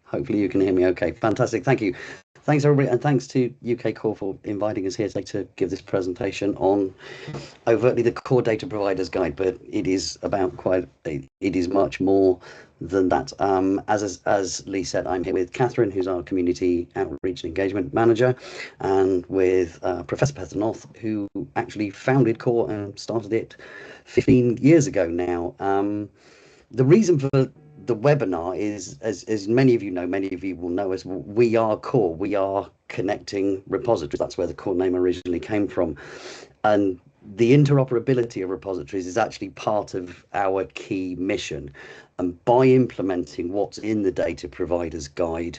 Hopefully you can hear me okay. Fantastic. Thank you. Thanks, everybody. And thanks to UK Core for inviting us here today to give this presentation on overtly the core data providers guide, but it is about it is much more than that. As Lee said, I'm here with Catherine, who's our community outreach and engagement manager, and with Professor Peter North, who actually founded Core and started it 15 years ago now. The reason for the webinar is, as many of you know, many of you will know us, we are Core. We are connecting repositories. That's where the Core name originally came from. And the interoperability of repositories is actually part of our key mission. And by implementing what's in the data providers guide,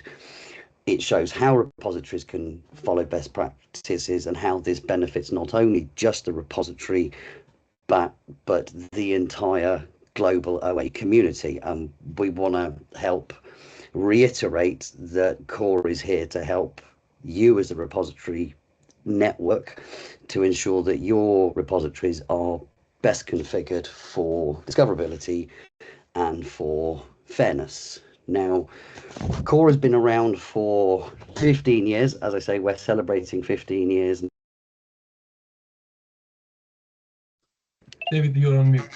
it shows how repositories can follow best practices and how this benefits not only just the repository, but the entire global OA community. We want to help reiterate that Core is here to help you as a repository network to ensure that your repositories are best configured for discoverability and for fairness. Now, Core has been around for 15 years. As I say, we're celebrating 15 years. David, you're on mute.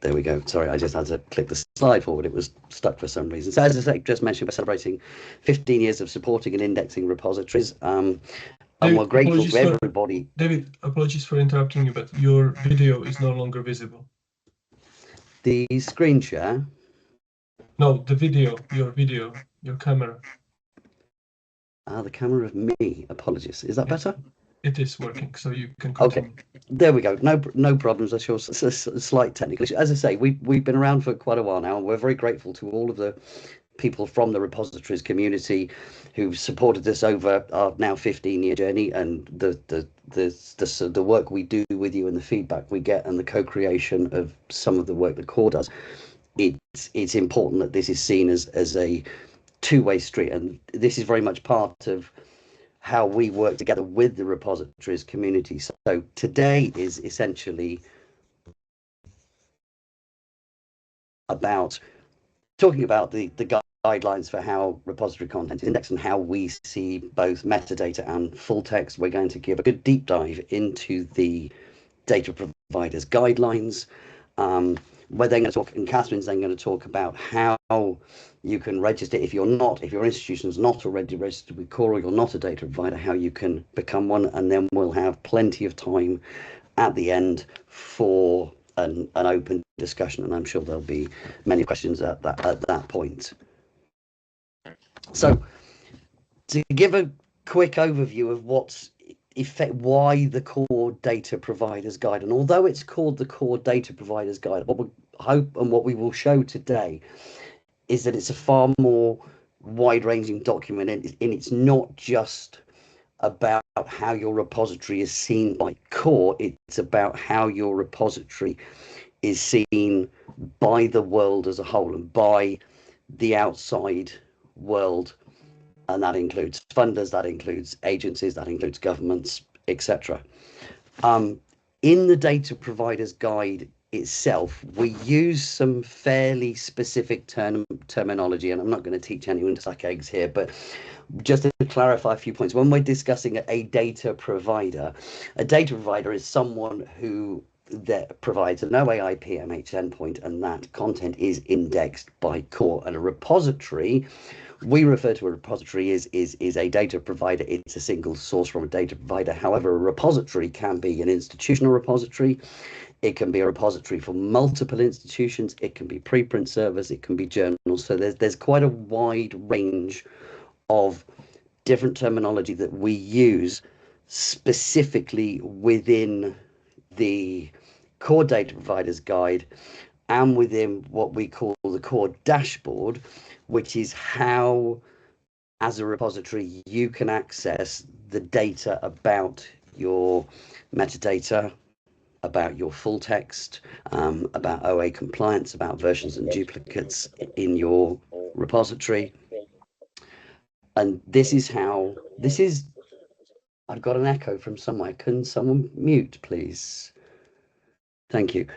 There we go. Sorry, I just had to click the slide forward. It was stuck for some reason. So as I just mentioned, we're celebrating 15 years of supporting and indexing repositories. And we're grateful to everybody. David, apologies for interrupting you, but your video is no longer visible. The screen share? No, the video, your camera. The camera of me. Apologies. Is that better? It is working, so you can continue. Okay, there we go. No problems. I'm sure a slight technical issue. As I say, we've been around for quite a while now, and we're very grateful to all of the people from the repositories community who've supported us over our now 15-year journey, and the work we do with you and the feedback we get and the co-creation of some of the work that Core does. It's important that this is seen as a two-way street, and this is very much part of how we work together with the repositories community. So today is essentially about talking about the guidelines for how repository content is indexed and how we see both metadata and full text. We're going to give a good deep dive into the data providers guidelines. We're then going to talk, and Catherine's then going to talk about how you can register if your institution is not already registered with Core, or you're not a data provider, how you can become one, and then we'll have plenty of time at the end for an open discussion, and I'm sure there'll be many questions at that point. So to give a quick overview of why the Core Data Providers Guide, and although it's called the Core Data Providers Guide, what we hope and what we will show today is that it's a far more wide-ranging document, and it's not just about how your repository is seen by Core, it's about how your repository is seen by the world as a whole and by the outside world. And that includes funders, that includes agencies, that includes governments, etc. In the Data Providers Guide itself, we use some fairly specific terminology, and I'm not going to teach anyone to suck eggs here, but just to clarify a few points, when we're discussing a data provider is someone who that provides an OAI PMH endpoint, and that content is indexed by Core. And a repository, we refer to a repository is a data provider. It's a single source from a data provider. However, a repository can be an institutional repository. It can be a repository for multiple institutions. It can be preprint servers. It can be journals. So there's quite a wide range of different terminology that we use specifically within the Core Data Providers Guide and within what we call the Core Dashboard, which is how, as a repository, you can access the data about your metadata, about your full text, about OA compliance, about versions and duplicates in your repository. And this is I've got an echo from somewhere. Can someone mute, please? Thank you.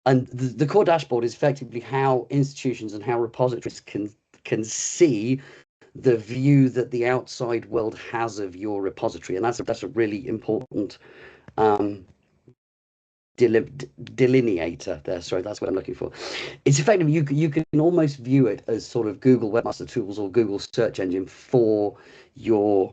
And the core dashboard is effectively how institutions and how repositories can see the view that the outside world has of your repository, and that's a really important um, delineator there. Sorry, that's what I'm looking for. It's effectively you can almost view it as sort of Google Webmaster Tools or Google search engine for your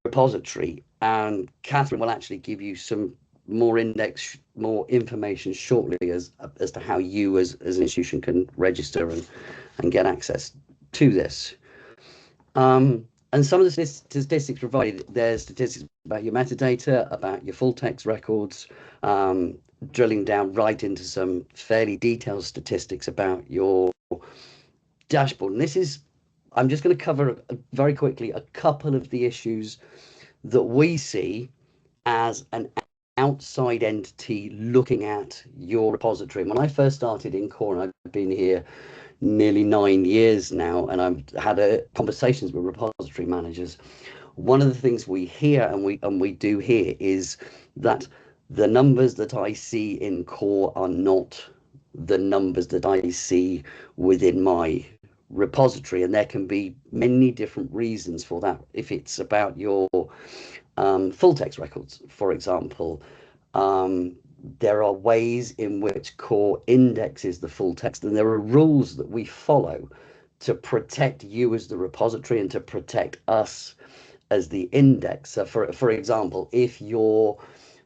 repository, and Catherine will actually give you some more information shortly as to how you as an institution can register and get access to this. And some of the statistics provided, there's statistics about your metadata, about your full text records, drilling down right into some fairly detailed statistics about your dashboard. And I'm just going to cover very quickly a couple of the issues that we see as an outside entity looking at your repository. And when I first started in Core, and I've been here nearly 9 years now, and I've had conversations with repository managers, one of the things we hear and we do hear is that the numbers that I see in Core are not the numbers that I see within my repository, and there can be many different reasons for that. If it's about your full text records, for example, there are ways in which Core indexes the full text, and there are rules that we follow to protect you as the repository and to protect us as the indexer. For example, if your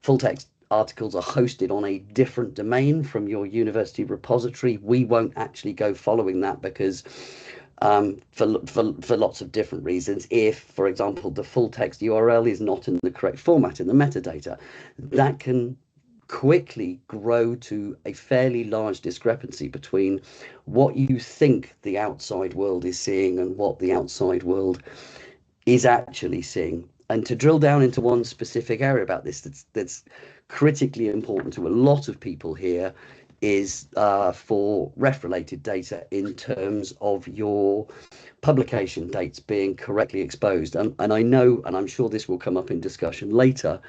full text articles are hosted on a different domain from your university repository, we won't actually go following that because for lots of different reasons. If, for example, the full text URL is not in the correct format in the metadata, that can quickly grow to a fairly large discrepancy between what you think the outside world is seeing and what the outside world is actually seeing. And to drill down into one specific area about this that's critically important to a lot of people here is for ref related data in terms of your publication dates being correctly exposed. And I know, and I'm sure this will come up in discussion later,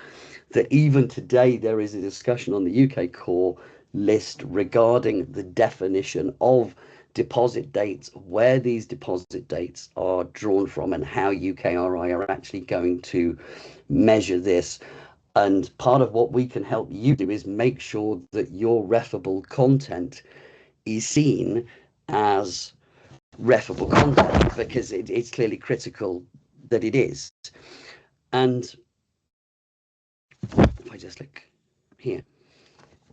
that even today there is a discussion on the UK Core list regarding the definition of deposit dates, where these deposit dates are drawn from, and how UKRI are actually going to measure this. And part of what we can help you do is make sure that your refable content is seen as refable content, because it's clearly critical that it is. And if I just look here,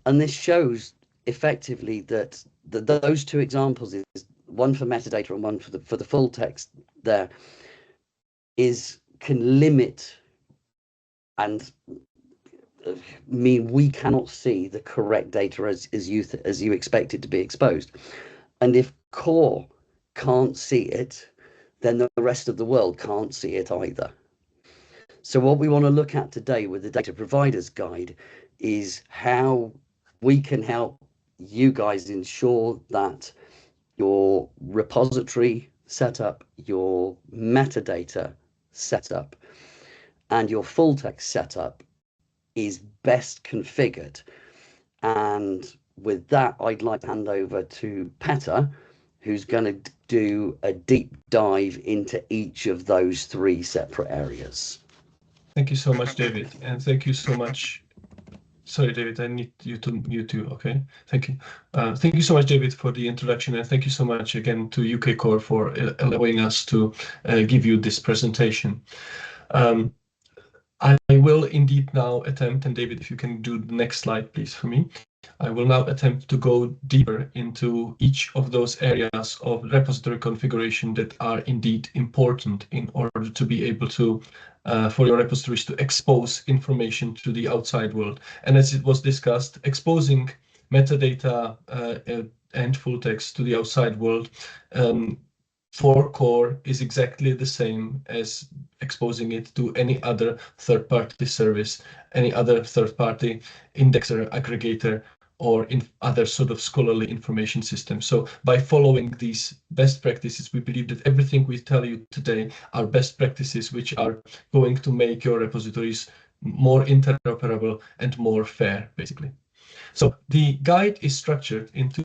and this shows effectively that those two examples, is one for metadata and one for the full text, there can limit and mean we cannot see the correct data as you expect it to be exposed. And if Core can't see it, then the rest of the world can't see it either. So what we want to look at today with the Data Providers Guide is how we can help you guys ensure that your repository setup, your metadata setup, and your full text setup is best configured. And with that, I'd like to hand over to Petter, who's going to do a deep dive into each of those three separate areas. Thank you so much, David, and thank you so much. Sorry, David, I need you to mute you. Okay, thank you. Thank you so much, David, for the introduction, and thank you so much again to UK Core for allowing us to give you this presentation. I will indeed now attempt, and David, if you can do the next slide, please, for me. I will now attempt to go deeper into each of those areas of repository configuration that are indeed important in order to be able to, for your repositories to expose information to the outside world. And as it was discussed, exposing metadata and full text to the outside world for Core is exactly the same as exposing it to any other third-party service, any other third-party indexer, aggregator, or in other sort of scholarly information system. So by following these best practices, we believe that everything we tell you today are best practices which are going to make your repositories more interoperable and more fair, basically. So the guide is structured into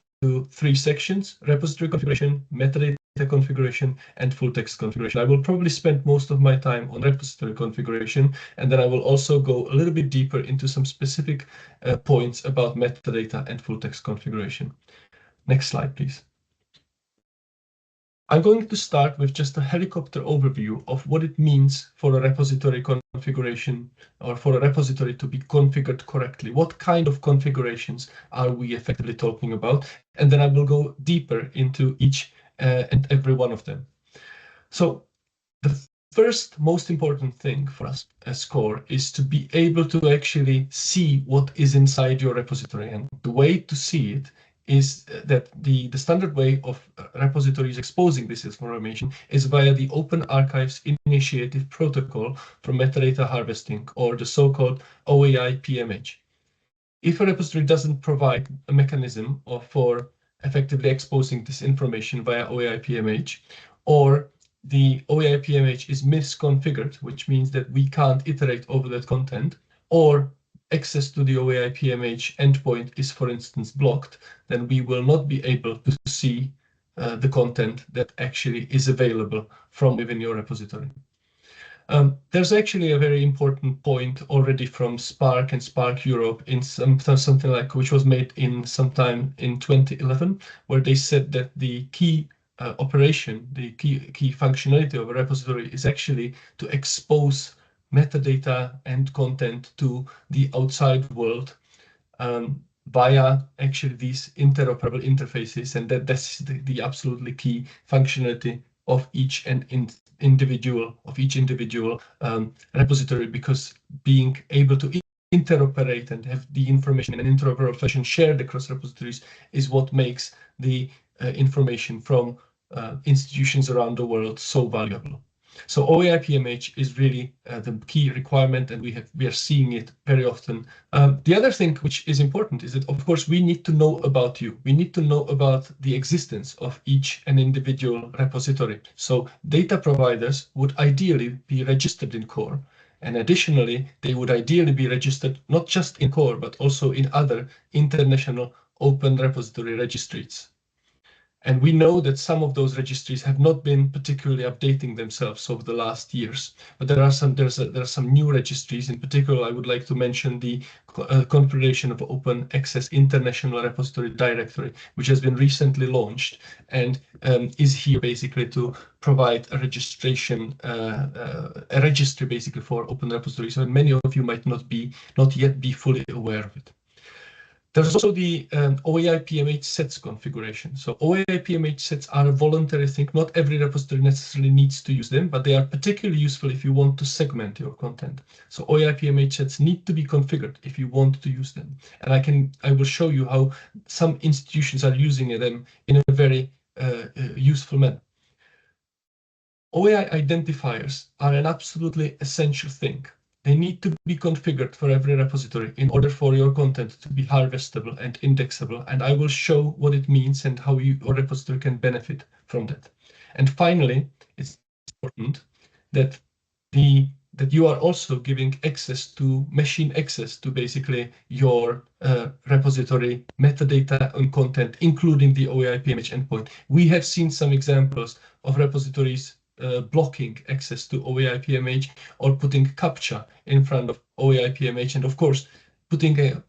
three sections: repository configuration, metadata configuration, and full text configuration. I will probably spend most of my time on repository configuration, and then I will also go a little bit deeper into some specific points about metadata and full text configuration. Next slide, please. I'm going to start with just a helicopter overview of what it means for a repository configuration, or for a repository to be configured correctly. What kind of configurations are we effectively talking about? And then I will go deeper into each and every one of them. So the first most important thing for us as core is to be able to actually see what is inside your repository. And the way to see it is that the standard way of repositories exposing this information is via the Open Archives Initiative Protocol for Metadata Harvesting, or the so-called OAI PMH. If a repository doesn't provide a mechanism for effectively exposing this information via OAI PMH, or the OAI PMH is misconfigured, which means that we can't iterate over that content, or access to the OAI PMH endpoint is, for instance, blocked, then we will not be able to see the content that actually is available from within your repository. There's actually a very important point already from Spark and Spark Europe in something like, which was made in sometime in 2011, where they said that the key operation, the key functionality of a repository is actually to expose metadata and content to the outside world via actually these interoperable interfaces, and that's the absolutely key functionality of each individual repository, because being able to interoperate and have the information in an interoperable fashion shared across repositories is what makes the information from institutions around the world so valuable. So OAI PMH is really the key requirement, and we are seeing it very often. The other thing which is important is that, of course, we need to know about you. We need to know about the existence of each and individual repository. So data providers would ideally be registered in core. And additionally, they would ideally be registered not just in core, but also in other international open repository registries. And we know that some of those registries have not been particularly updating themselves over the last years. But there are some new registries. In particular, I would like to mention the Confederation of Open Access International Repository Directory, which has been recently launched and is here basically to provide a registration, a registry basically for open repositories. And many of you might not yet be fully aware of it. There's also the OAI PMH sets configuration. So OAI PMH sets are a voluntary thing. Not every repository necessarily needs to use them, but they are particularly useful if you want to segment your content. So OAI PMH sets need to be configured if you want to use them. And I will show you how some institutions are using them in a very useful manner. OAI identifiers are an absolutely essential thing. They need to be configured for every repository in order for your content to be harvestable and indexable. And I will show what it means and how your repository can benefit from that. And finally, it's important that you are also giving machine access to basically your repository metadata and content, including the OAI PMH endpoint. We have seen some examples of repositories blocking access to OAI PMH or putting CAPTCHA in front of OAI PMH, and of course putting a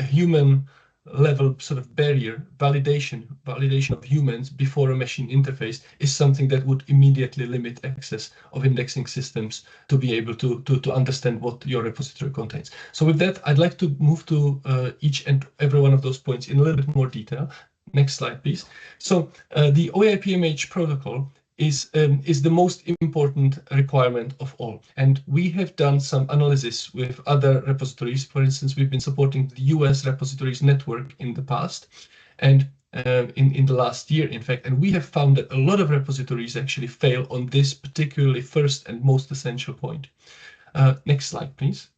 human level sort of barrier, validation of humans before a machine interface is something that would immediately limit access of indexing systems to be able to understand what your repository contains. So with that, I'd like to move to each and every one of those points in a little bit more detail. Next slide, please. So the OAI PMH protocol is the most important requirement of all. And we have done some analysis with other repositories. For instance, we've been supporting the US repositories network in the past and in the last year, in fact, and we have found that a lot of repositories actually fail on this particularly first and most essential point. Next slide, please.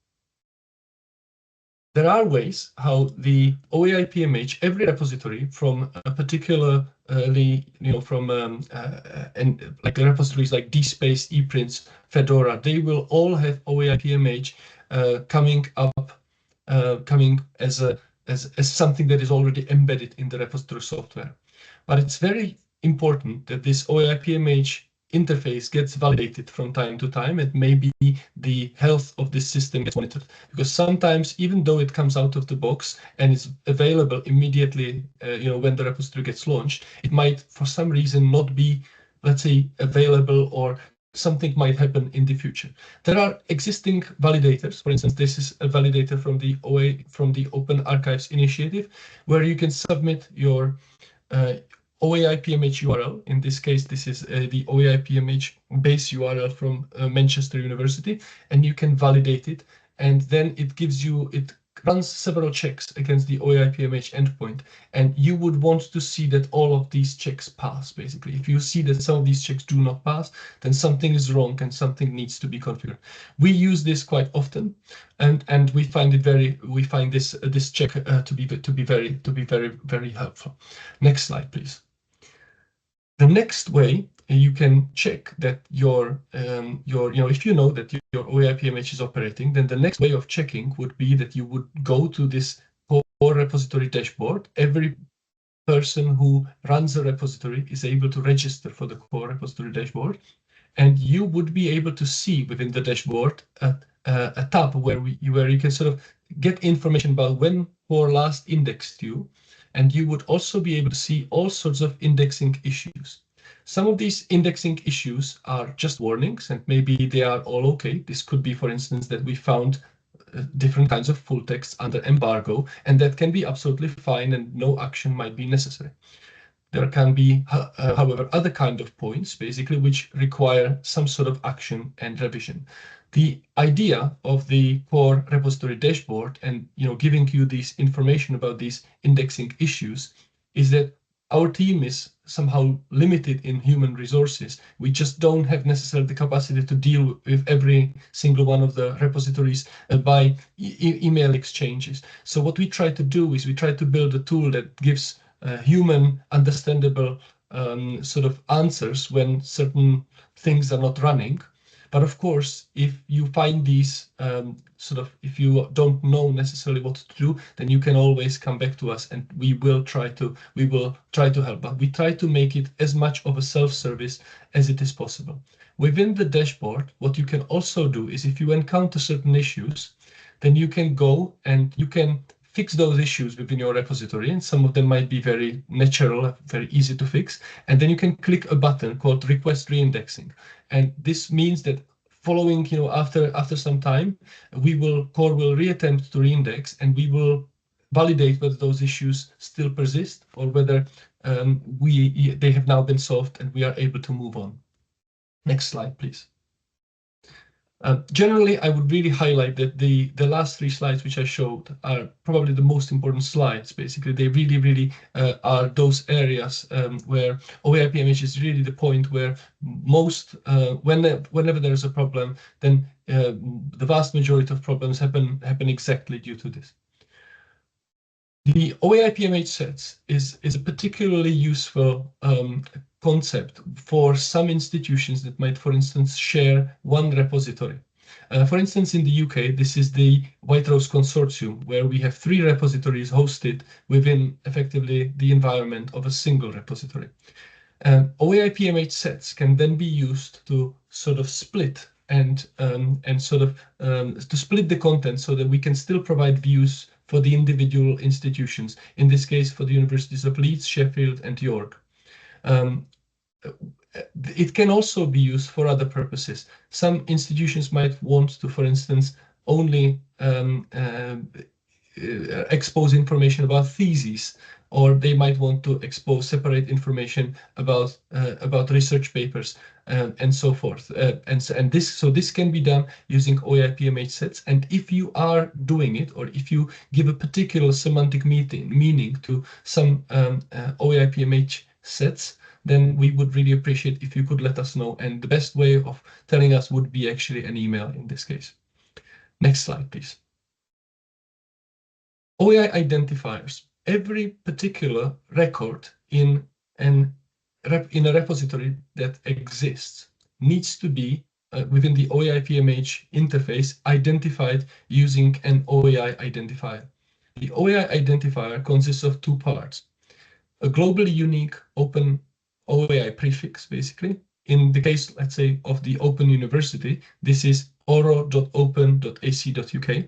There are ways how the OAI PMH, every repository from a particularly, and like the repositories like DSpace, ePrints, Fedora, they will all have OAI PMH coming as something that is already embedded in the repository software. But it's very important that this OAI-PMH interface gets validated from time to time, and maybe the health of this system gets monitored. Because sometimes, even though it comes out of the box and is available immediately, when the repository gets launched, it might, for some reason, not be, let's say, available, or something might happen in the future. There are existing validators. For instance, this is a validator from the Open Archives Initiative, where you can submit your OAI-PMH URL. In this case, this is the OAI-PMH base URL from Manchester University, and you can validate it. And then it runs several checks against the OAI-PMH endpoint. And you would want to see that all of these checks pass, basically. If you see that some of these checks do not pass, then something is wrong and something needs to be configured. We use this quite often, and we find this check to be very helpful. Next slide, please. The next way you can check that if you know that your OAI-PMH is operating, then the next way of checking would be that you would go to this core repository dashboard. Every person who runs a repository is able to register for the core repository dashboard, and you would be able to see within the dashboard a tab where you can sort of get information about when core last indexed you. And you would also be able to see all sorts of indexing issues. Some of these indexing issues are just warnings, and maybe they are all okay. This could be, for instance, that we found different kinds of full text under embargo, and that can be absolutely fine and no action might be necessary. There can be, however, other kind of points, basically, which require some sort of action and revision. The idea of the core repository dashboard and giving you this information about these indexing issues is that our team is somehow limited in human resources. We just don't have necessarily the capacity to deal with every single one of the repositories by email exchanges. So what we try to do is we try to build a tool that gives human understandable sort of answers when certain things are not running. But of course, if you find these if you don't know necessarily what to do, then you can always come back to us and we will try to help. But we try to make it as much of a self-service as it is possible. Within the dashboard, what you can also do is if you encounter certain issues, then you can go and you can fix those issues within your repository, and some of them might be very natural, very easy to fix. And then you can click a button called Request Reindexing. And this means that following, after some time, core will reattempt to reindex, and we will validate whether those issues still persist or whether they have now been solved and we are able to move on. Next slide, please. Generally, I would really highlight that the last three slides which I showed are probably the most important slides. Basically, they really are those areas where OAI-PMH is really the point where whenever there is a problem, then the vast majority of problems happen exactly due to this. The OAI-PMH sets is a particularly useful concept for some institutions that might, for instance, share one repository. For instance, in the UK, this is the White Rose Consortium, where we have 3 repositories hosted within effectively the environment of a single repository. OAI-PMH sets can then be used to sort of split and to split the content so that we can still provide views for the individual institutions, in this case for the universities of Leeds, Sheffield and York. It can also be used for other purposes. Some institutions might want to, for instance, only expose information about theses, or they might want to expose separate information about research papers and so forth. This can be done using OAI-PMH sets. And if you are doing it, or if you give a particular semantic meaning to some OAI-PMH sets, then we would really appreciate if you could let us know. And the best way of telling us would be actually an email in this case. Next slide, please. OAI identifiers. Every particular record in a repository that exists needs to be within the OAI-PMH interface identified using an OAI identifier. the OAI identifier consists of two parts. A globally unique open OAI prefix, basically. In the case, let's say, of the Open University, this is oro.open.ac.uk.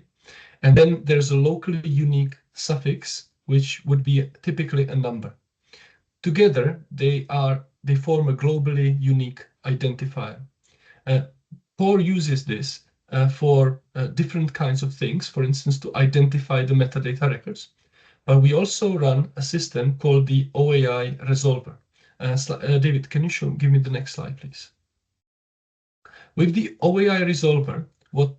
And then there's a locally unique suffix, which would be typically a number. Together, they form a globally unique identifier. Core uses this for different kinds of things, for instance, to identify the metadata records. But we also run a system called the OAI resolver. David, can you give me the next slide, please? With the OAI resolver, what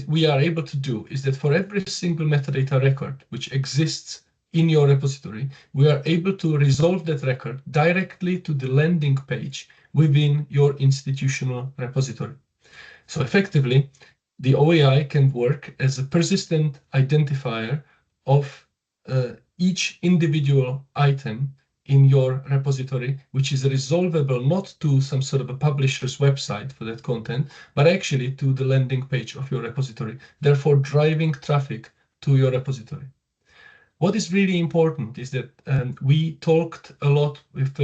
we are able to do is that for every single metadata record which exists in your repository, we are able to resolve that record directly to the landing page within your institutional repository. So effectively, the OAI can work as a persistent identifier of each individual item in your repository, which is resolvable not to some sort of a publisher's website for that content, but actually to the landing page of your repository, therefore driving traffic to your repository. What is really important is that we talked a lot with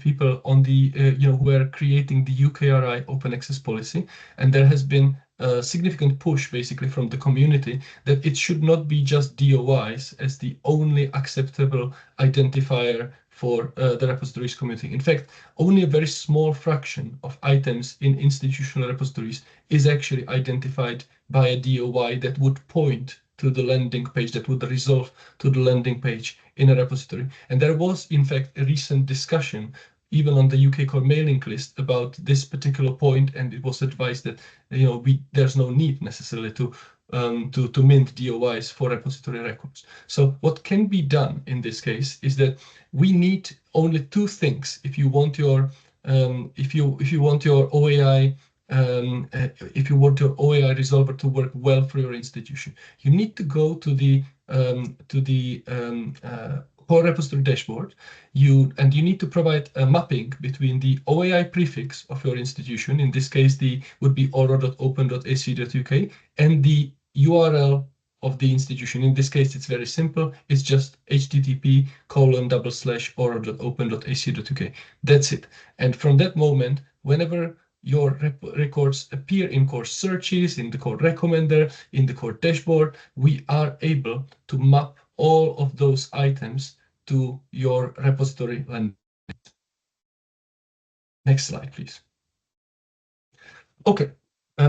people on the who are creating the UKRI open access policy, and there has been a significant push basically from the community that it should not be just DOIs as the only acceptable identifier for the repositories community. In fact, only a very small fraction of items in institutional repositories is actually identified by a DOI that would point to the landing page, that would resolve to the landing page in a repository. And there was, in fact, a recent discussion, even on the UK core mailing list, about this particular point, and it was advised that there's no need necessarily to mint DOIs for repository records. So what can be done in this case is that we need only two things if you want your OAI if you want your OAI resolver to work well for your institution. You need to go to the core repository dashboard. You need to provide a mapping between the OAI prefix of your institution. In this case, would be oro.open.ac.uk, and the URL of the institution. In this case, it's very simple. It's just http://oro.open.ac.uk. That's it. And from that moment, whenever your records appear in core searches, in the core recommender, in the core dashboard, we are able to map all of those items to your repository landing. Next slide, please. Okay.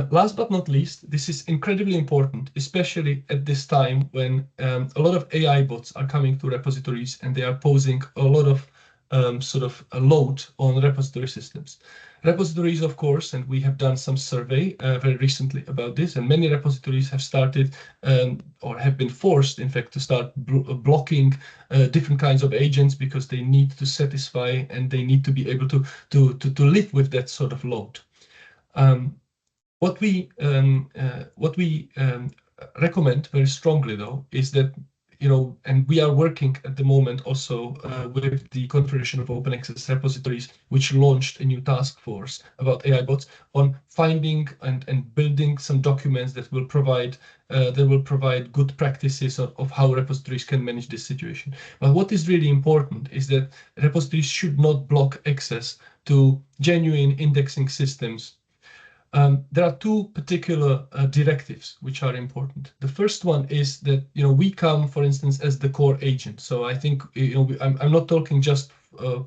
Last but not least, this is incredibly important, especially at this time when a lot of AI bots are coming to repositories and they are posing a lot of sort of a load on repository systems. Repositories, of course, and we have done some survey very recently about this, and many repositories have started or have been forced, in fact, to start blocking different kinds of agents because they need to satisfy and they need to be able to live with that sort of load. What we recommend very strongly, though, is that and we are working at the moment also with the Confederation of Open Access Repositories, which launched a new task force about AI bots on finding and building some documents that will provide good practices of how repositories can manage this situation. But what is really important is that repositories should not block access to genuine indexing systems. There are two particular directives which are important. The first one is that we come, for instance, as the core agent. So I think I'm not talking just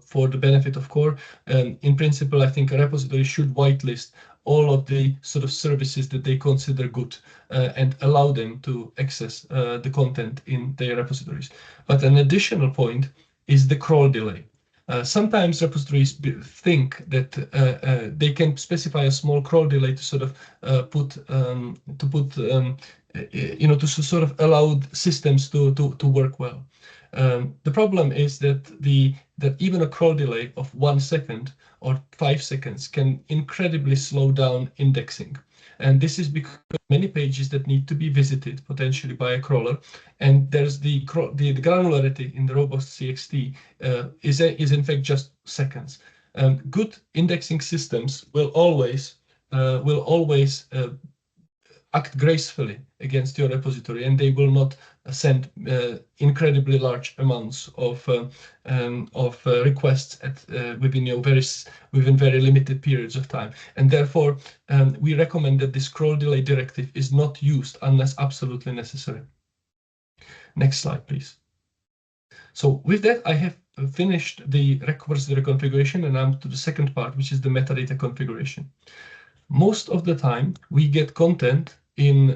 for the benefit of core. In principle, I think a repository should whitelist all of the sort of services that they consider good and allow them to access the content in their repositories. But an additional point is the crawl delay. Sometimes repositories think that they can specify a small crawl delay to sort of sort of allow systems to work well. The problem is that even a crawl delay of 1 second or 5 seconds can incredibly slow down indexing. And this is because many pages that need to be visited potentially by a crawler, and there's the granularity in the robust CXT is in fact just seconds. Good indexing systems will always act gracefully against your repository, and they will not send incredibly large amounts of requests within very limited periods of time. And therefore, we recommend that the scroll delay directive is not used unless absolutely necessary. Next slide, please. So with that, I have finished the repository configuration, and I'm to the second part, which is the metadata configuration. Most of the time, we get content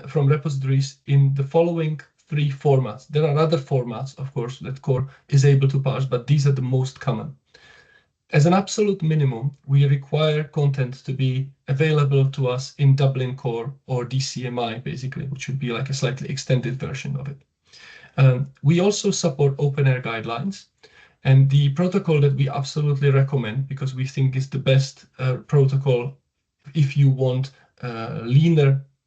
from repositories in the following three formats. There are other formats, of course, that Core is able to parse, but these are the most common. As an absolute minimum, we require content to be available to us in Dublin Core or DCMI, basically, which would be like a slightly extended version of it. We also support OpenAir guidelines, and the protocol that we absolutely recommend, because we think is the best protocol if you want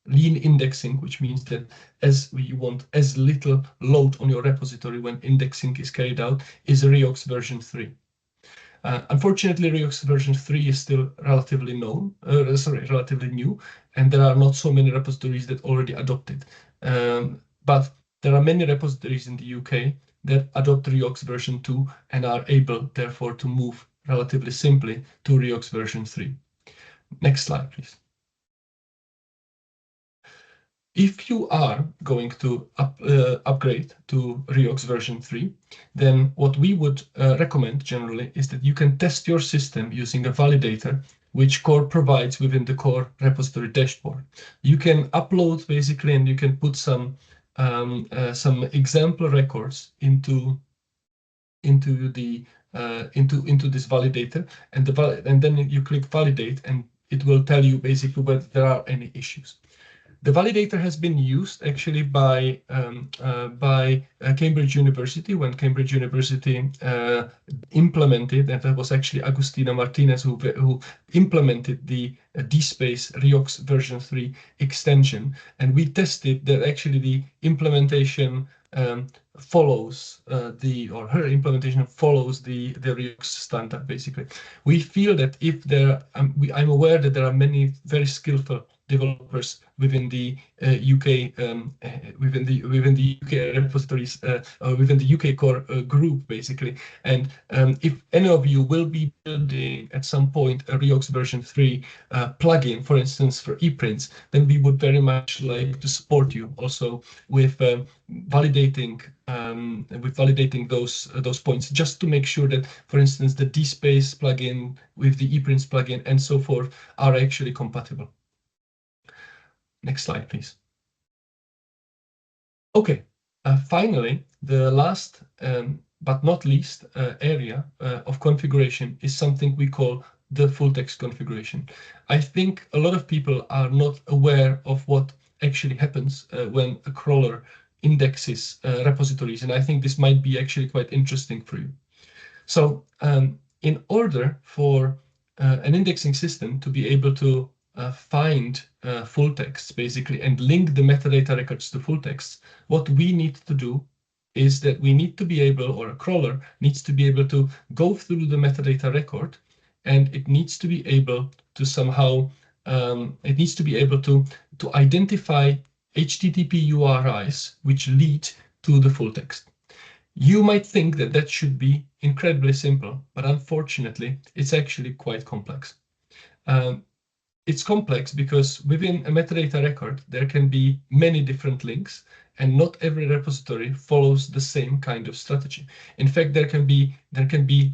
lean indexing, which means that you want as little load on your repository when indexing is carried out, is REOX version 3. Unfortunately, REOX version 3 is still relatively new, and there are not so many repositories that already adopt it. But there are many repositories in the UK that adopt REOX version 2 and are able, therefore, to move relatively simply to REOX version 3. Next slide, please. If you are going to upgrade to REOX version 3, then what we would recommend generally is that you can test your system using a validator which Core provides within the Core repository dashboard. You can upload basically, and you can put some example records into this validator, and then you click validate, and it will tell you basically whether there are any issues. The validator has been used actually by Cambridge University when Cambridge University implemented, and that was actually Agustina Martinez who implemented the DSpace REOX version 3 extension. And we tested that actually the implementation follows her implementation follows the REOX standard, basically. We feel that if I'm aware that there are many very skillful developers within the UK repositories, within the UK Core group, basically. And if any of you will be building at some point a REOX version 3 plugin, for instance, for ePrints, then we would very much like to support you also with validating those points, just to make sure that, for instance, the DSpace plugin with the ePrints plugin and so forth are actually compatible. Next slide, please. Okay, finally, the last but not least area of configuration is something we call the full text configuration. I think a lot of people are not aware of what actually happens when a crawler indexes repositories, and I think this might be actually quite interesting for you. So in order for an indexing system to be able to find full texts, basically, and link the metadata records to full texts, what we need to do is that we need to be able, or a crawler needs to be able to go through the metadata record, and it needs to be able to somehow, it needs to be able to identify HTTP URIs which lead to the full text. You might think that that should be incredibly simple, but unfortunately, it's actually quite complex. It's complex because within a metadata record, there can be many different links, and not every repository follows the same kind of strategy. In fact, there can be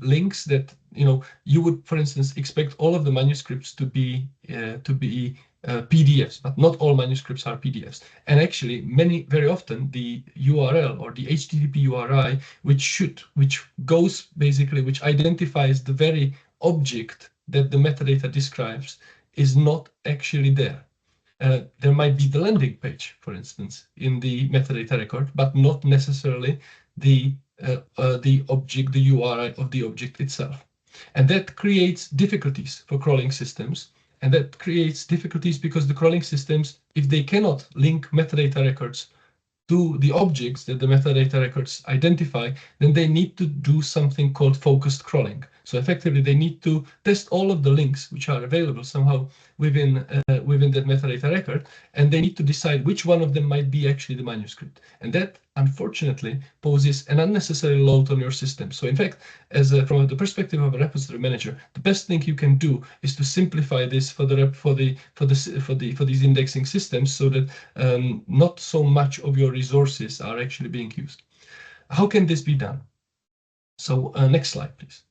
links that you would, for instance, expect all of the manuscripts to be PDFs, but not all manuscripts are PDFs. And actually, very often the URL or the HTTP URI, which identifies the very object that the metadata describes, is not actually there. There might be the landing page, for instance, in the metadata record, but not necessarily the object, the URI of the object itself. And that creates difficulties for crawling systems. And that creates difficulties because the crawling systems, if they cannot link metadata records to the objects that the metadata records identify, then they need to do something called focused crawling. So effectively, they need to test all of the links which are available somehow within that metadata record, and they need to decide which one of them might be actually the manuscript. And that, unfortunately, poses an unnecessary load on your system. So in fact, from the perspective of a repository manager, the best thing you can do is to simplify this for these indexing systems, so that not so much of your resources are actually being used. How can this be done? So next slide, please.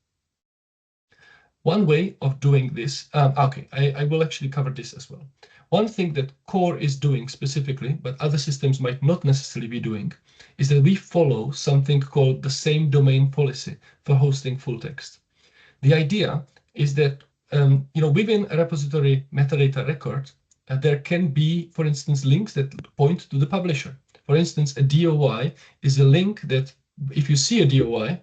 One way of doing this, okay, I will actually cover this as well. One thing that Core is doing specifically, but other systems might not necessarily be doing, is that we follow something called the same domain policy for hosting full text. The idea is that within a repository metadata record, there can be, for instance, links that point to the publisher. For instance, a DOI is a link that, if you see a DOI,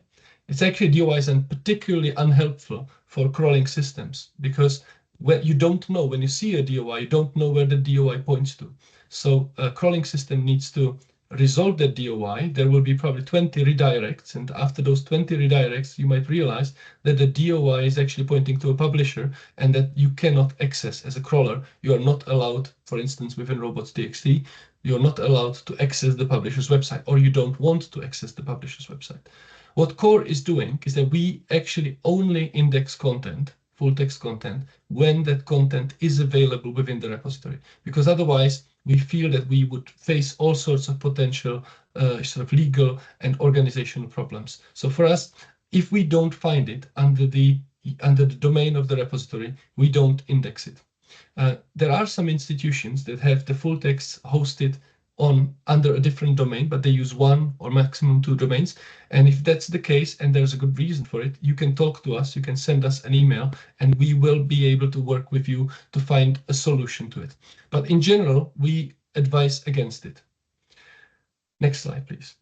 it's actually DOIs and particularly unhelpful for crawling systems, because when you don't know, when you see a DOI, you don't know where the DOI points to. So a crawling system needs to resolve that DOI. There will be probably 20 redirects, and after those 20 redirects, you might realize that the DOI is actually pointing to a publisher, and that you cannot access as a crawler. You are not allowed, for instance, within robots.txt, you're not allowed to access the publisher's website, or you don't want to access the publisher's website. What Core is doing is that we actually only index content, full text content, when that content is available within the repository, because otherwise we feel that we would face all sorts of potential sort of legal and organizational problems. So for us, if we don't find it under the domain of the repository, we don't index it. There are some institutions that have the full text hosted under a different domain, but they use one or maximum two domains. And if that's the case, and there's a good reason for it, you can talk to us, you can send us an email, and we will be able to work with you to find a solution to it. But in general, we advise against it. Next slide, please.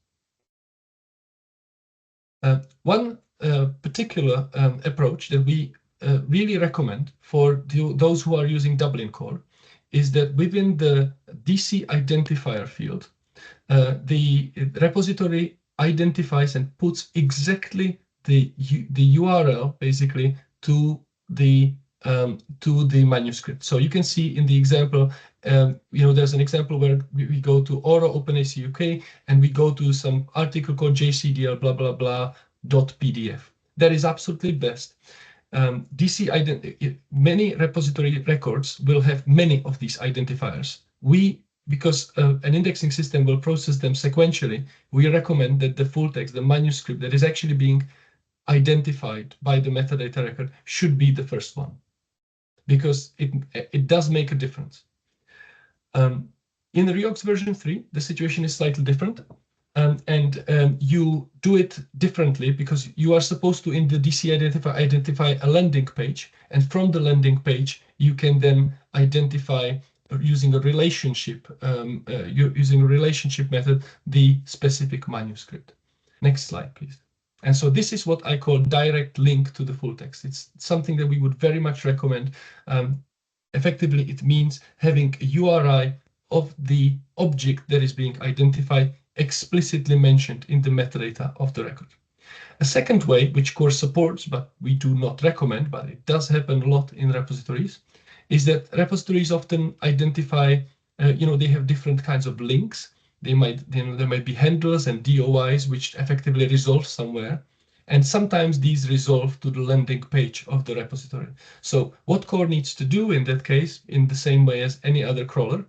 One particular approach that we really recommend for those who are using Dublin Core is that within the DC identifier field, the repository identifies and puts exactly the URL basically to the manuscript. So you can see in the example, there's an example where we go to Aura OpenAC UK and we go to some article called JCDL blah blah blah .pdf. That is absolutely best. Many repository records will have many of these identifiers. Because an indexing system will process them sequentially, we recommend that the full text, the manuscript that is actually being identified by the metadata record, should be the first one, because it does make a difference. In the Reox version 3, the situation is slightly different. You do it differently because you are supposed to, in the DC identifier, identify a landing page, and from the landing page you can then identify, using a relationship method, the specific manuscript. Next slide, please. And so this is what I call direct link to the full text. It's something that we would very much recommend. Effectively, it means having a URI of the object that is being identified explicitly mentioned in the metadata of the record. A second way, which Core supports, but we do not recommend, but it does happen a lot in repositories, is that repositories often identify, they have different kinds of links. There might be handles and DOIs which effectively resolve somewhere. And sometimes these resolve to the landing page of the repository. So what Core needs to do in that case, in the same way as any other crawler,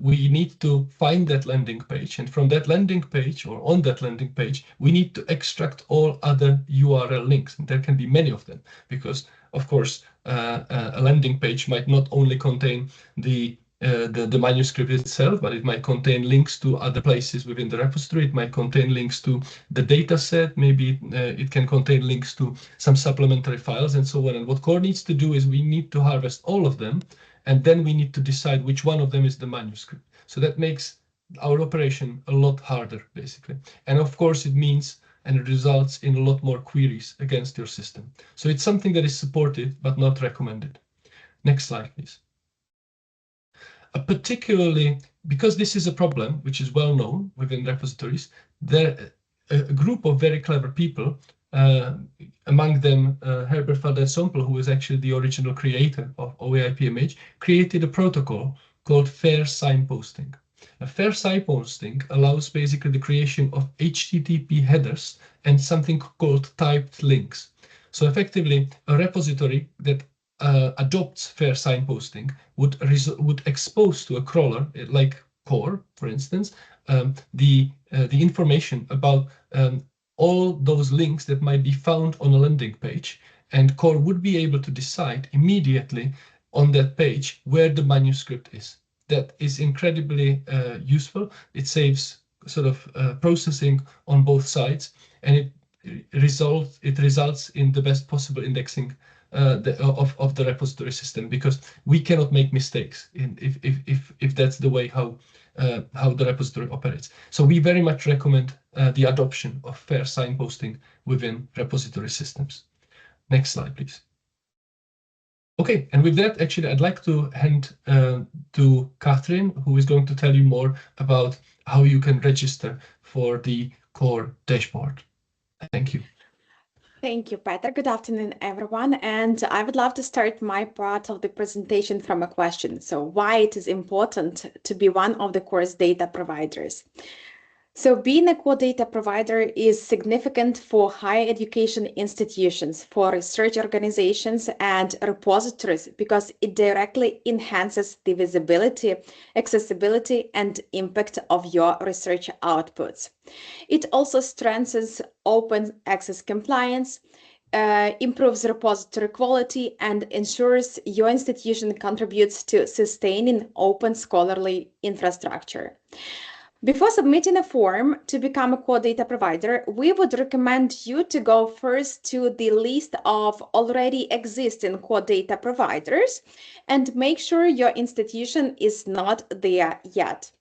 we need to find that landing page, and from that landing page, or on that landing page, we need to extract all other URL links. And there can be many of them, because of course a landing page might not only contain the manuscript itself, but it might contain links to other places within the repository. It might contain links to the data set. Maybe it can contain links to some supplementary files and so on. And what Core needs to do is we need to harvest all of them, and then we need to decide which one of them is the manuscript. So that makes our operation a lot harder, basically. And of course, it means and it results in a lot more queries against your system. So it's something that is supported, but not recommended. Next slide, please. A particularly because this is a problem which is well known within repositories, a group of very clever people, among them Herbert van der Sompel, who was actually the original creator of OAI-PMH, created a protocol called fair signposting. A fair signposting allows basically the creation of HTTP headers and something called typed links. So effectively, a repository that adopts fair signposting would expose to a crawler like Core, for instance, the information about all those links that might be found on a landing page, and Core would be able to decide immediately on that page where the manuscript is. That is incredibly useful. It saves sort of processing on both sides, and it results in the best possible indexing of the repository system, because we cannot make mistakes if that's the way how the repository operates. So we very much recommend the adoption of fair signposting within repository systems. Next slide, please. Okay, and with that, actually, I'd like to hand to Catherine, who is going to tell you more about how you can register for the Core dashboard. Thank you. Thank you, Peter. Good afternoon, everyone. And I would love to start my part of the presentation from a question. So why it is important to be one of the course data providers? So being a core data provider is significant for higher education institutions, for research organizations and repositories, because it directly enhances the visibility, accessibility, and impact of your research outputs. It also strengthens open access compliance, improves repository quality, and ensures your institution contributes to sustaining open scholarly infrastructure. Before submitting a form to become a core data provider, we would recommend you to go first to the list of already existing core data providers and make sure your institution is not there yet.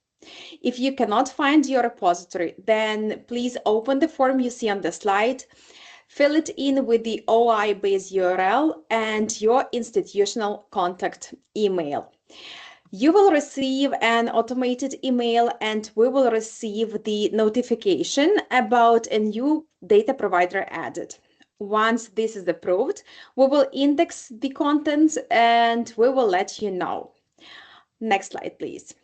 If you cannot find your repository, then please open the form you see on the slide, fill it in with the OI-based URL and your institutional contact email. You will receive an automated email and we will receive the notification about a new data provider added. Once this is approved, we will index the contents and we will let you know. Next slide, please.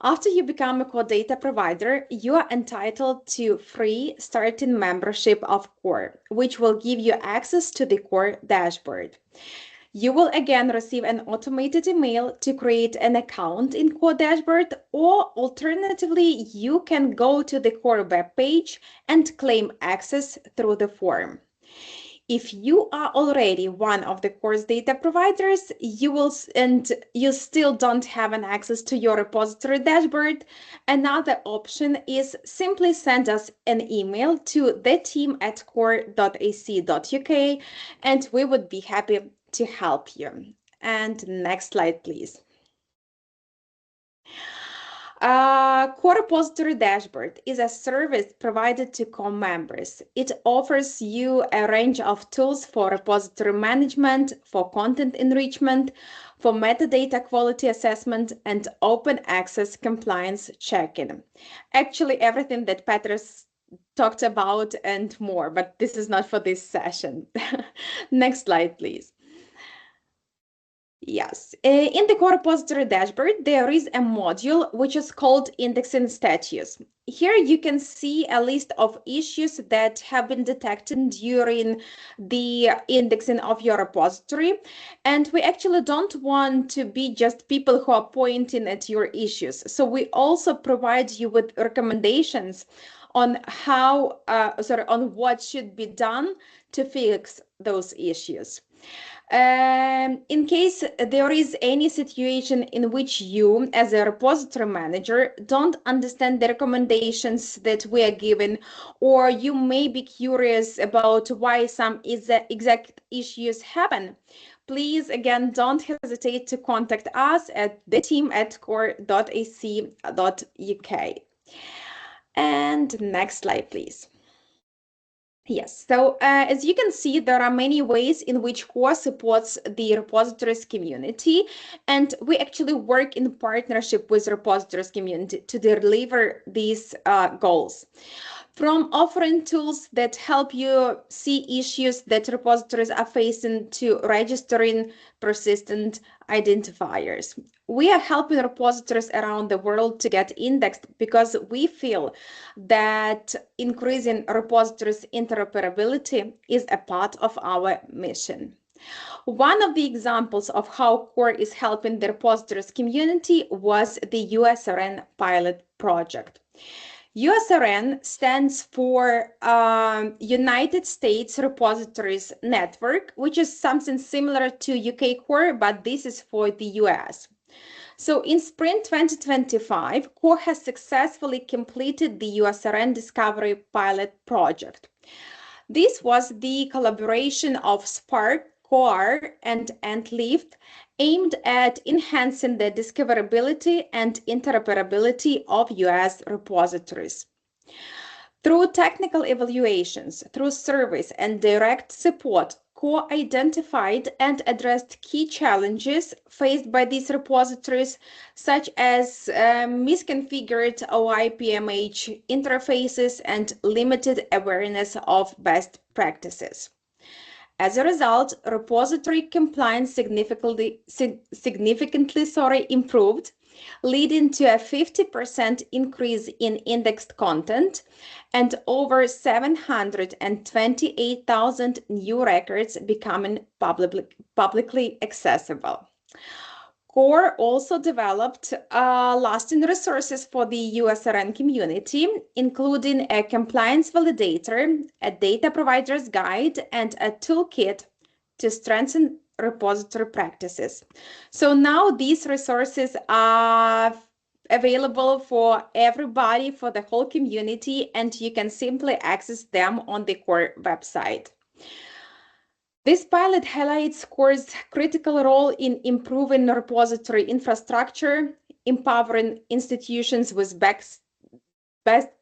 After you become a core data provider, you are entitled to free starting membership of Core, which will give you access to the Core dashboard. You will again receive an automated email to create an account in Core Dashboard, or alternatively, you can go to the Core web page and claim access through the form. If you are already one of the course data providers, you still don't have an access to your repository dashboard, another option is simply send us an email to theteam@core.ac.uk and we would be happy to help you. And next slide, please. Core Repository Dashboard is a service provided to core members. It offers you a range of tools for repository management, for content enrichment, for metadata quality assessment, and open access compliance checking. Actually, everything that Petrus talked about and more, but this is not for this session. Next slide, please. Yes, in the core repository dashboard, there is a module which is called indexing status. Here you can see a list of issues that have been detected during the indexing of your repository. And we actually don't want to be just people who are pointing at your issues. So we also provide you with recommendations on on what should be done to fix those issues. In case there is any situation in which you, as a repository manager, don't understand the recommendations that we are given, or you may be curious about why some exact issues happen, please, again, don't hesitate to contact us at theteam@core.ac.uk. And next slide, please. Yes, so as you can see, there are many ways in which core supports the repositories community, and we actually work in partnership with repositories community to deliver these goals. From offering tools that help you see issues that repositories are facing to registering persistent identifiers. We are helping repositories around the world to get indexed because we feel that increasing repositories interoperability is a part of our mission. One of the examples of how CORE is helping the repositories community was the USRN pilot project. USRN stands for United States Repositories Network, which is something similar to UK Core, but this is for the US. So in spring 2025, CORE has successfully completed the USRN Discovery Pilot Project. This was the collaboration of Spark, CORE, and AntLift, aimed at enhancing the discoverability and interoperability of US repositories. Through technical evaluations, through surveys, and direct support, CORE identified and addressed key challenges faced by these repositories, such as misconfigured OIPMH interfaces and limited awareness of best practices. As a result, repository compliance significantly improved, leading to a 50% increase in indexed content and over 728,000 new records becoming publicly accessible. CORE also developed lasting resources for the USRN community, including a compliance validator, a data provider's guide, and a toolkit to strengthen repository practices. So now these resources are available for everybody, for the whole community, and you can simply access them on the CORE website. This pilot highlights CORE's critical role in improving repository infrastructure, empowering institutions with best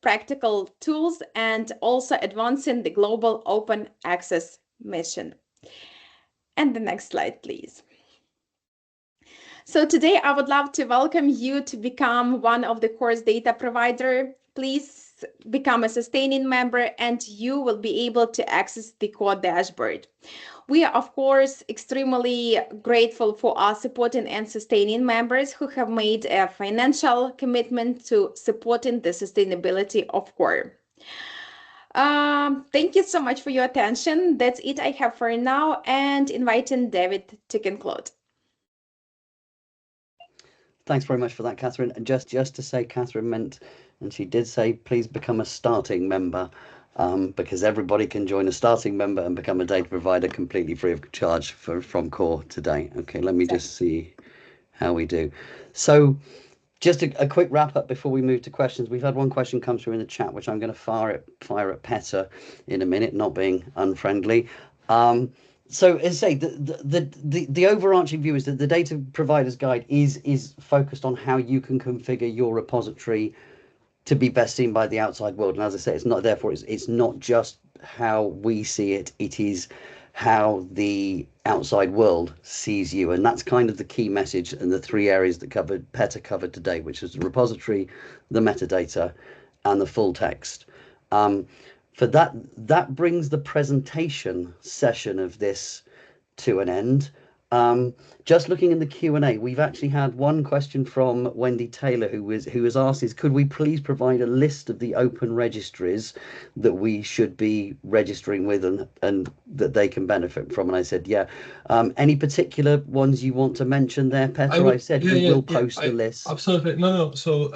practical tools, and also advancing the global open access mission. And the next slide, please. So today I would love to welcome you to become one of the CORE's data provider. Please become a sustaining member and you will be able to access the CORE dashboard. We are, of course, extremely grateful for our supporting and sustaining members who have made a financial commitment to supporting the sustainability of CORE. Thank you so much for your attention. That's it I have for now, and inviting David to conclude. Thanks very much for that, Catherine. And just to say, Catherine meant, and she did say, please become a starting member. Because everybody can join a starting member and become a data provider completely free of charge from CORE today. Okay, let me just see how we do. So just a quick wrap up before we move to questions. We've had one question come through in the chat, which I'm going to fire at Petter in a minute, not being unfriendly. So as I say, the overarching view is that the data providers guide is focused on how you can configure your repository to be best seen by the outside world. And as I say, it's not, therefore it's not just how we see it, it is how the outside world sees you. And that's kind of the key message and the three areas that Petter covered today, which is the repository, the metadata, and the full text. For that brings the presentation session of this to an end. Just looking in the Q&A, we've actually had one question from Wendy Taylor, who has asked could we please provide a list of the open registries that we should be registering with and that they can benefit from? And I said, yeah. Any particular ones you want to mention there, Petter? I said we will post the list. Absolutely. No. So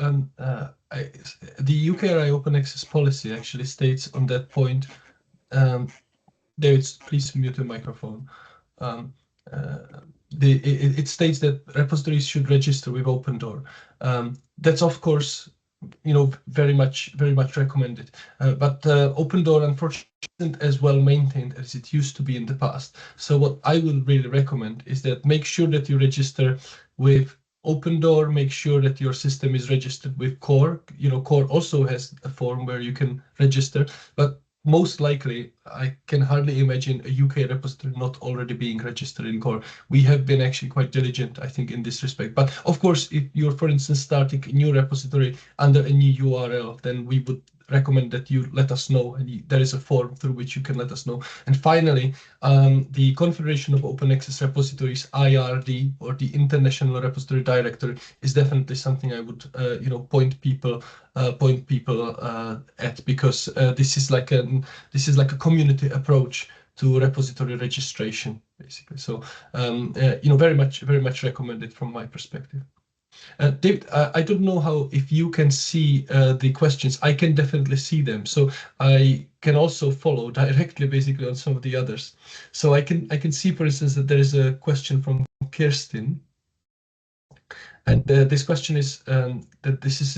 the UKRI open access policy actually states on that point, David, please mute your microphone. It states that repositories should register with OpenDoor. That's of course, very much recommended. But OpenDoor unfortunately isn't as well maintained as it used to be in the past. So what I will really recommend is that make sure that you register with OpenDoor, make sure that your system is registered with CORE. CORE also has a form where you can register, but most likely, I can hardly imagine a UK repository not already being registered in core. We have been actually quite diligent, I think, in this respect. But of course, if you're, for instance, starting a new repository under a new URL, then we would recommend that you let us know, and there is a form through which you can let us know. And finally, the Confederation of Open Access Repositories, IRD, or the International Repository Directory, is definitely something I would, point people at, because this is like a community approach to repository registration, basically. So, very much recommended from my perspective. David, I don't know if you can see the questions. I can definitely see them, so I can also follow directly, basically, on some of the others. So I can see, for instance, that there is a question from Kirsten. And this question is that this is,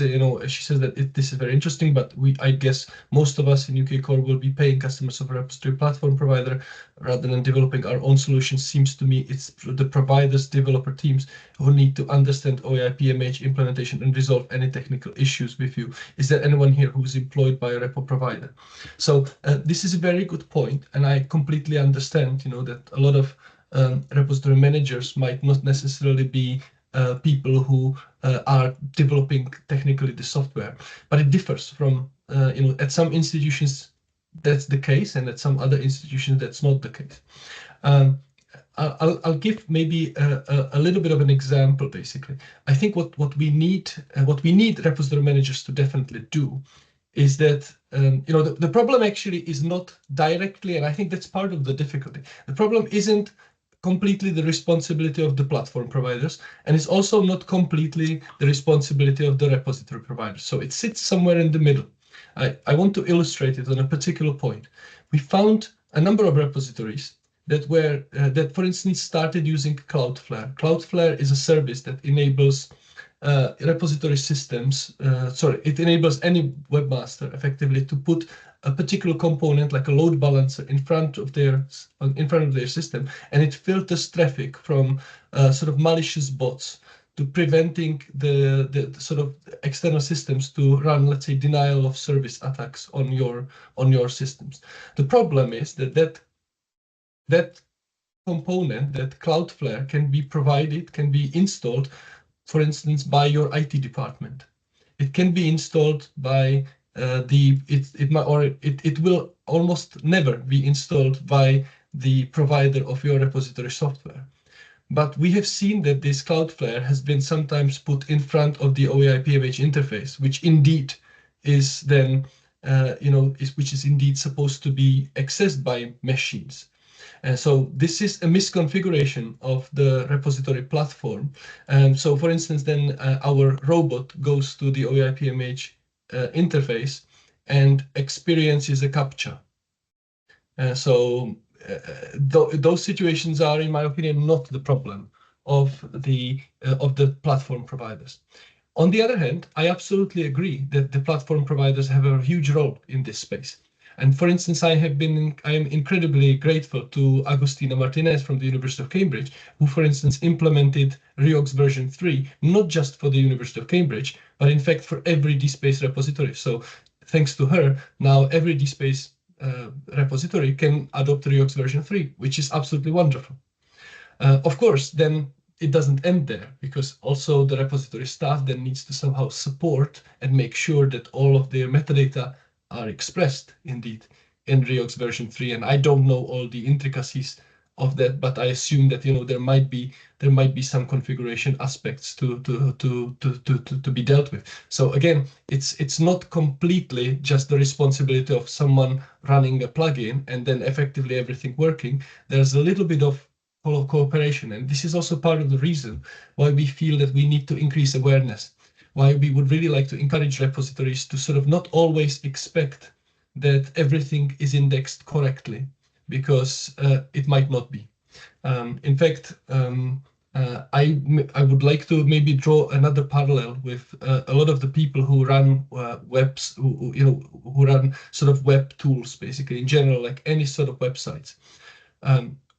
she says that this is very interesting, but I guess most of us in UK Core will be paying customers of a repository platform provider rather than developing our own solution. Seems to me it's the providers, developer teams who need to understand OAI PMH implementation and resolve any technical issues with you. Is there anyone here who's employed by a repo provider? So this is a very good point, and I completely understand, that a lot of repository managers might not necessarily be people who are developing technically the software, but it differs from, at some institutions that's the case, and at some other institutions that's not the case. I'll give maybe a little bit of an example. Basically, I think what we need repository managers to definitely do is that the problem actually is not directly, and I think that's part of the difficulty. The problem isn't completely the responsibility of the platform providers, and it's also not completely the responsibility of the repository providers. So it sits somewhere in the middle. I want to illustrate it on a particular point. We found a number of repositories that for instance, started using Cloudflare. Cloudflare is a service that enables repository systems. It enables any webmaster effectively to put a particular component like a load balancer in front of their system, and it filters traffic from sort of malicious bots to preventing the sort of external systems to run, let's say, denial of service attacks on your systems. The problem is that component, that Cloudflare, can be installed, for instance, by your IT department. It can be installed by it will almost never be installed by the provider of your repository software. But we have seen that this Cloudflare has been sometimes put in front of the OAI PMH interface, which indeed is then, which is indeed supposed to be accessed by machines. And so this is a misconfiguration of the repository platform. And so, for instance, then our robot goes to the OAI PMH interface and experiences a CAPTCHA. Those situations are, in my opinion, not the problem of the platform providers. On the other hand, I absolutely agree that the platform providers have a huge role in this space. And for instance, I am incredibly grateful to Agustina Martinez from the University of Cambridge, who, for instance, implemented Riox version 3, not just for the University of Cambridge, but in fact for every DSpace repository. So thanks to her, now every DSpace repository can adopt Riox version 3, which is absolutely wonderful. Of course, then it doesn't end there, because also the repository staff then needs to somehow support and make sure that all of their metadata are expressed indeed in Riox version 3. And I don't know all the intricacies of that, but I assume that there might be some configuration aspects to be dealt with. So again, it's not completely just the responsibility of someone running a plugin and then effectively everything working. There's a little bit of cooperation, and this is also part of the reason why we feel that we need to increase awareness, why we would really like to encourage repositories to sort of not always expect that everything is indexed correctly, because it might not be. In fact, I would like to maybe draw another parallel with a lot of the people who run who run sort of web tools, basically in general, like any sort of websites.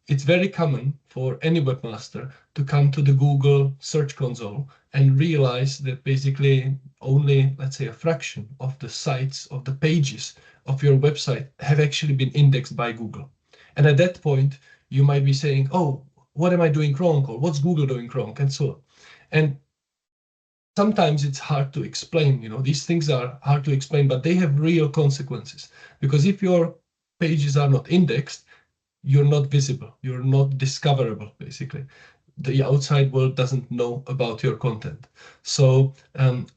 it's very common for any webmaster to come to the Google Search Console and realize that basically only, let's say, a fraction of the sites, of the pages of your website have actually been indexed by Google. And at that point, you might be saying, oh, what am I doing wrong? Or what's Google doing wrong? And so on. And sometimes it's hard to explain, these things are hard to explain, but they have real consequences. Because if your pages are not indexed, you're not visible, you're not discoverable, basically. The outside world doesn't know about your content. So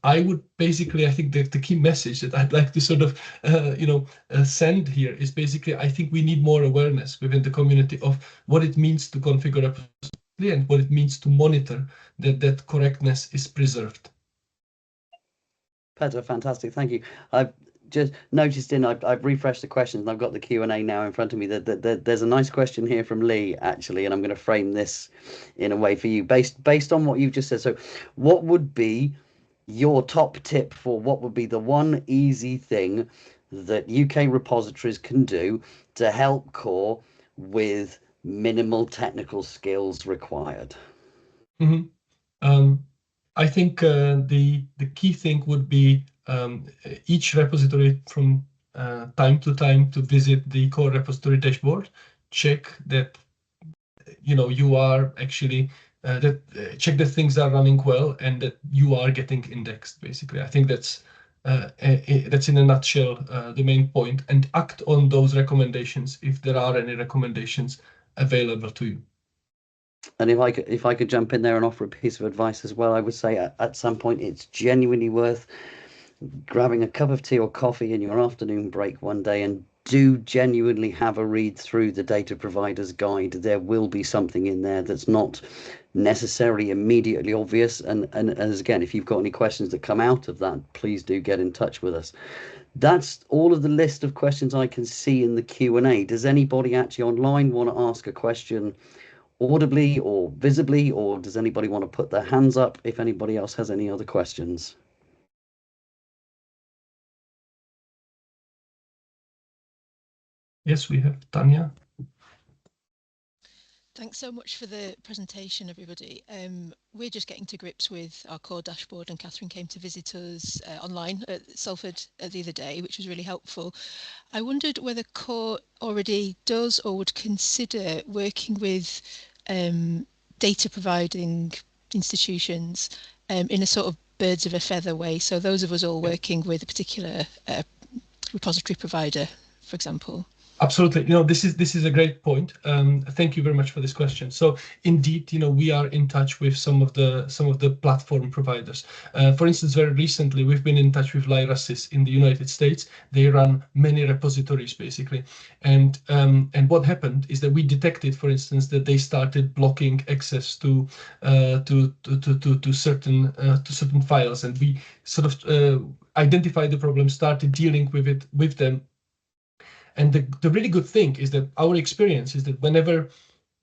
I would basically, I think that the key message that I'd like to sort of, send here is basically, I think we need more awareness within the community of what it means to configure repository and what it means to monitor that correctness is preserved. Peter, fantastic, thank you. I've just noticed I've refreshed the questions and I've got the Q&A now in front of me. That there's a nice question here from Lee, actually, and I'm going to frame this in a way for you based on what you've just said. So what would be your top tip for what would be the one easy thing that UK repositories can do to help core with minimal technical skills required? I think the key thing would be each repository from time to time to visit the core repository dashboard, check that you are actually check that things are running well and that you are getting indexed. Basically, I think that's in a nutshell the main point, and act on those recommendations if there are any recommendations available to you. And if I could jump in there and offer a piece of advice as well, I would say at some point it's genuinely worth grabbing a cup of tea or coffee in your afternoon break one day and do genuinely have a read through the data provider's guide. There will be something in there that's not necessarily immediately obvious. And as again, if you've got any questions that come out of that, please do get in touch with us. That's all of the list of questions I can see in the Q&A. Does anybody actually online want to ask a question audibly or visibly, or does anybody want to put their hands up if anybody else has any other questions? Yes, we have Tanya. Thanks so much for the presentation, everybody. We're just getting to grips with our core dashboard, and Catherine came to visit us online at Salford the other day, which was really helpful. I wondered whether core already does or would consider working with data providing institutions in a sort of birds of a feather way. So those of us all working with a particular repository provider, for example. Absolutely. This is a great point. Thank you very much for this question. So indeed, we are in touch with some of the platform providers. For instance, very recently, we've been in touch with Lyrasys in the United States. They run many repositories, basically. And what happened is that we detected, for instance, that they started blocking access to certain files, and we sort of identified the problem, started dealing with them. And the really good thing is that our experience is that whenever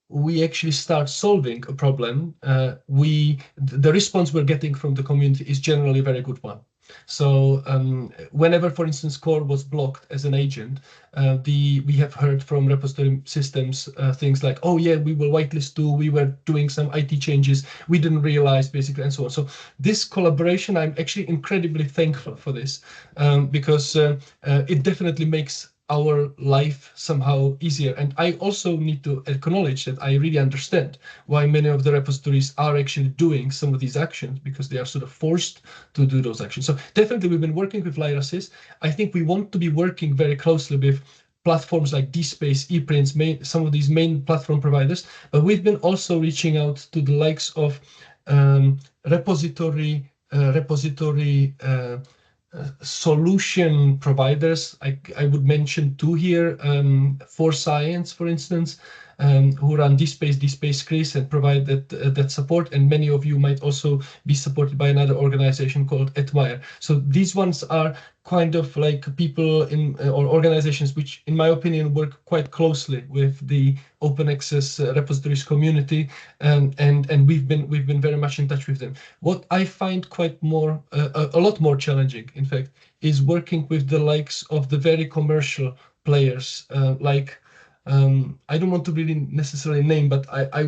we actually start solving a problem, the response we're getting from the community is generally a very good one. So whenever, for instance, core was blocked as an agent, we have heard from repository systems things like, oh yeah, we will whitelist too, we were doing some IT changes, we didn't realize, basically, and so on. So this collaboration, I'm actually incredibly thankful for this, because it definitely makes our life somehow easier. And I also need to acknowledge that I really understand why many of the repositories are actually doing some of these actions, because they are sort of forced to do those actions. So definitely we've been working with Lyrasys. I think we want to be working very closely with platforms like DSpace, ePrints, some of these main platform providers, but we've been also reaching out to the likes of repository solution providers. I would mention two here, For Science, for instance, who run DSpace Chris, and provide that support. And many of you might also be supported by another organization called Admire. So these ones are kind of like people or organizations which, in my opinion, work quite closely with the open access repositories community, and we've been very much in touch with them. What I find quite a lot more challenging, in fact, is working with the likes of the very commercial players, like I don't want to really necessarily name, but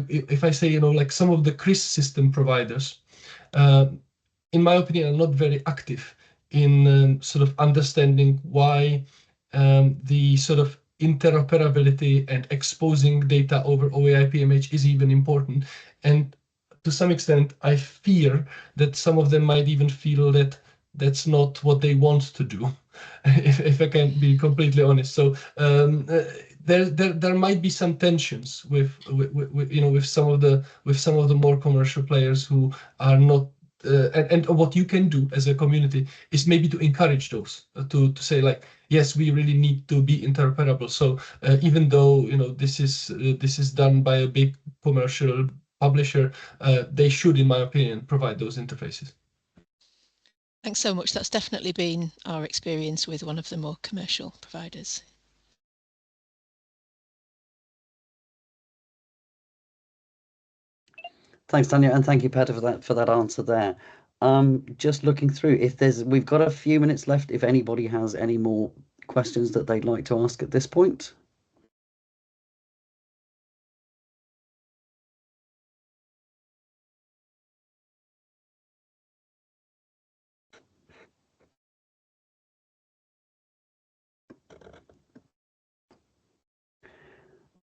if I say, like some of the CRIS system providers, in my opinion, are not very active in sort of understanding why the sort of interoperability and exposing data over OAI PMH is even important. And to some extent, I fear that some of them might even feel that that's not what they want to do, if I can be completely honest. So there might be some tensions with some of the more commercial players who are not. And what you can do as a community is maybe to encourage those to say, like, yes, we really need to be interoperable. So even though this is done by a big commercial publisher, they should, in my opinion, provide those interfaces. Thanks so much. That's definitely been our experience with one of the more commercial providers. Thanks, Tanya, and thank you, Peter, for that answer there. Just looking through, we've got a few minutes left. If anybody has any more questions that they'd like to ask at this point.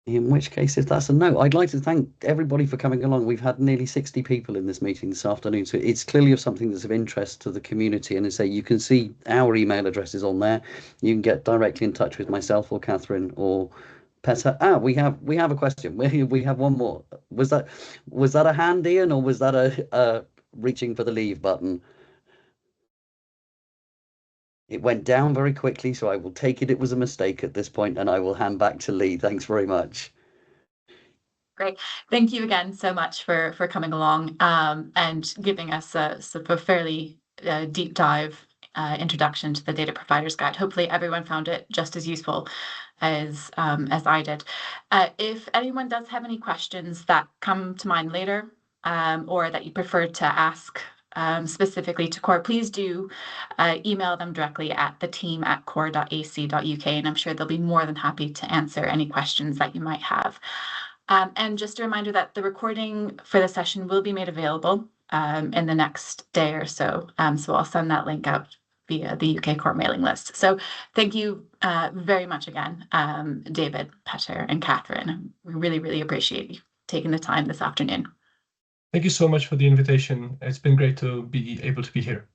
In which case, if that's a no, I'd like to thank everybody for coming along. We've had nearly 60 people in this meeting this afternoon, so it's clearly of something that's of interest to the community. And as I say, you can see our email addresses on there. You can get directly in touch with myself or Catherine or Petter. We have a question. We have one more. Was that a hand, Ian, or was that a reaching for the leave button? It went down very quickly, so I will take it was a mistake at this point, and I will hand back to Lee. Thanks very much. Great. Thank you again so much for coming along and giving us a sort of a fairly deep dive introduction to the Data Providers Guide. Hopefully everyone found it just as useful as I did. If anyone does have any questions that come to mind later or that you prefer to ask specifically to CORE, please do email them directly at the team@core.ac.uk, and I'm sure they'll be more than happy to answer any questions that you might have. And just a reminder that the recording for the session will be made available in the next day or so. So I'll send that link out via the UK Core mailing list. So thank you very much again, David, Petter, and Catherine. We really, really appreciate you taking the time this afternoon. Thank you so much for the invitation. It's been great to be able to be here.